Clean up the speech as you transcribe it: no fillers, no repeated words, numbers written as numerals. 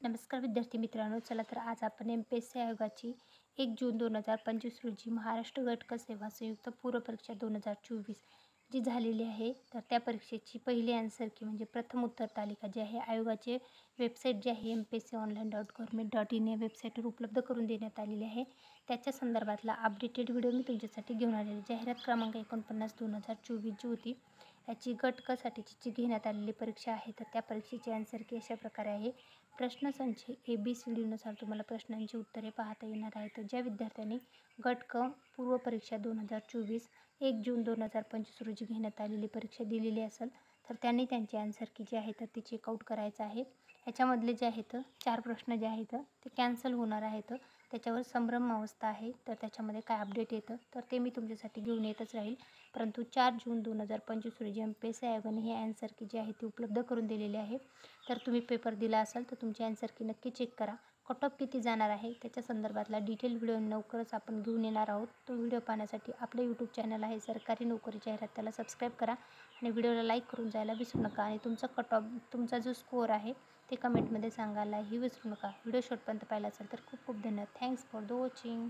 नमस्कार विद्यार्थी मित्रांनो, चला तर आज आपण एम-पी-एस-सी आयोगाची 1 जून 2025 रोजी महाराष्ट्र गट क सेवा संयुक्त पूर्व परीक्षा 2024 जी झालेली आहे, तर त्या परीक्षेची पहिली आन्सर की म्हणजे प्रथम उत्तर तालिका जी आहे आयोगाचे वेबसाईट जी आहे mpsc.online.government.in या वेबसाईटवर उपलब्ध करून देण्यात आलेली आहे. त्याच्या संदर्भातला अपडेटेड व्हिडिओ मी तुमच्यासाठी घेऊन आलेली. जाहिरात क्रमांक 49/2024 जी होती याची गट क साठीची जी घेण्यात आलेली परीक्षा आहे, तर त्या परीक्षेची आन्सर की अशा प्रकारे आहे. प्रश्नसंच ABCDनुसार तुम्हाला प्रश्नांची उत्तरे पाहता येणार आहेत. तर ज्या विद्यार्थ्यांनी गट क पूर्व परीक्षा 2024 1 जून 2025 रोजी घेण्यात आलेली परीक्षा दिलेली असेल, तर त्यांनी त्यांची आन्सर की जी आहे तर ती चेकआउट करायचं आहे. ह्याच्यामधले जे आहेत 4 प्रश्न जे आहेत ते कॅन्सल होणार आहेत. त्याच्यावर संभ्रम अवस्था आहे, तर त्याच्यामध्ये काय अपडेट येतं तर ते मी तुमच्यासाठी घेऊन येतच राहील. परंतु 4 जून 2025 रोजी एम-पी-एस-सी आयोगाने ही आन्सर की जी आहे ती उपलब्ध करून दिलेली आहे. तर तुम्ही पेपर दिला असाल तर तुमची आन्सर की नक्की चेक करा. कट ऑफ किती जाणार आहे त्याच्या संदर्भातला डिटेल व्हिडिओ लवकरच आपण घेऊन येणार आहोत. तो व्हिडिओ पाहण्यासाठी आपलं यूट्यूब चॅनल आहे सरकारी नोकरी जाहिरात, त्याला सबस्क्राईब करा आणि व्हिडिओला लाईक करून जायला विसरू नका. आणि तुमचा कट ऑफ तुमचा जो स्कोअर आहे ते कमेंटमध्ये सांगायलाही विसरू नका. व्हिडिओ शेवटपर्यंत पाहिला असेल तर खूप खूप धन्यवाद. Thanks for the watching.